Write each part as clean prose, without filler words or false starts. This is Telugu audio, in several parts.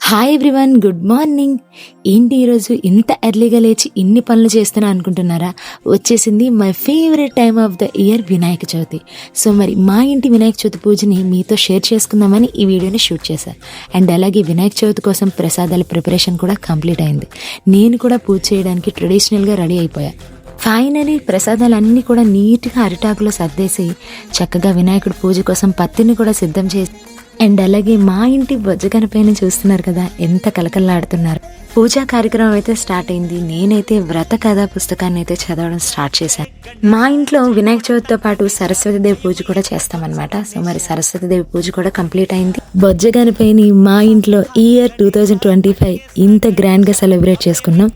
Hi everyone, good morning. ఏంటి ఈరోజు ఇంత ఎర్లీగా లేచి ఇన్ని పనులు చేస్తున్నా అనుకుంటున్నారా? వచ్చేసింది my favourite time of the year, Vinayaka Chavithi. So మరి మా ఇంటి వినాయక చవితి పూజని మీతో షేర్ చేసుకుందామని ఈ వీడియోని షూట్ చేశాను. అండ్ అలాగే వినాయక చవితి కోసం ప్రసాదాల ప్రిపరేషన్ కూడా కంప్లీట్ అయింది. నేను కూడా పూజ చేయడానికి ట్రెడిషనల్గా రెడీ అయిపోయా. ఫైనలీ ప్రసాదాలన్నీ కూడా నీట్గా అరిటాకులో సర్దేసి చక్కగా వినాయకుడి పూజ కోసం పత్తిని కూడా సిద్ధం చేసి, అండ్ అలాగే మా ఇంటి బొజ్జగనపైన చూస్తున్నారు కదా ఎంత కలకల్లాడుతున్నారు. పూజా కార్యక్రమం అయితే స్టార్ట్ అయింది. నేనైతే వ్రత కథా పుస్తకాన్ని అయితే చదవడం స్టార్ట్ చేశాను. మా ఇంట్లో వినాయక చవితితో పాటు సరస్వతీదేవి పూజ కూడా చేస్తామన్నమాట. సో మరి సరస్వతీదేవి పూజ కూడా కంప్లీట్ అయింది. బొజ్జగనపైని మా ఇంట్లో ఈ ఇయర్ 2025 ఇంత గ్రాండ్ గా సెలబ్రేట్ చేసుకున్నాం.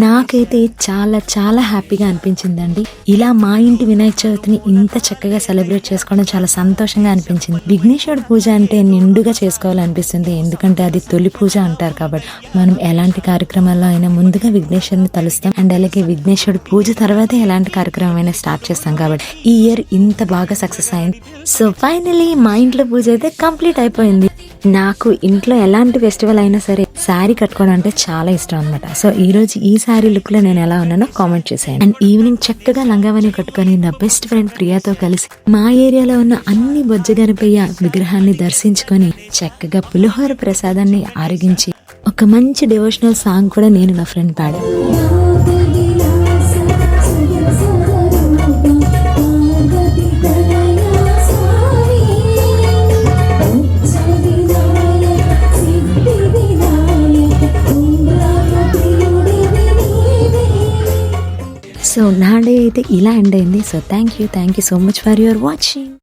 నాకైతే చాలా చాలా హ్యాపీగా అనిపించిందండి. ఇలా మా ఇంటి వినాయక చవితిని ఇంత చక్కగా సెలబ్రేట్ చేసుకోవడం చాలా సంతోషంగా అనిపించింది. విఘ్నేశ్వరుడు పూజ అంటే నిండుగా చేసుకోవాలనిపిస్తుంది, ఎందుకంటే అది తొలి పూజ అంటారు కాబట్టి. మనం ఎలాంటి కార్యక్రమాల్లో అయినా ముందుగా విఘ్నేశ్వరుని తలుస్తాం, అండ్ అలాగే విఘ్నేశ్వరుడు పూజ తర్వాతే ఎలాంటి కార్యక్రమం అయినా స్టార్ట్ చేస్తాం కాబట్టి ఈ ఇయర్ ఇంత బాగా సక్సెస్ అయింది. సో ఫైనలీ మా ఇంట్లో పూజ అయితే కంప్లీట్ అయిపోయింది. నాకు ఇంట్లో ఎలాంటి ఫెస్టివల్ అయినా సరే శారీ కట్టుకోవడం అంటే చాలా ఇష్టం అనమాట. సో ఈ రోజు ఈ శారీ లుక్ లో నేను ఎలా ఉన్నానో కామెంట్ చేశాను. అండ్ ఈవినింగ్ చక్కగా లంగావని కట్టుకొని నా బెస్ట్ ఫ్రెండ్ ప్రియాతో కలిసి మా ఏరియాలో ఉన్న అన్ని బొజ్జగనపయ్య విగ్రహాన్ని దర్శించుకొని చక్కగా పులిహోర ప్రసాదాన్ని ఆరగించి ఒక మంచి డివోషనల్ సాంగ్ కూడా నేను నా ఫ్రెండ్ పాడాను. సో నా డే అయితే ఇలా ఎండ్ అయింది. So thank you so much for your watching.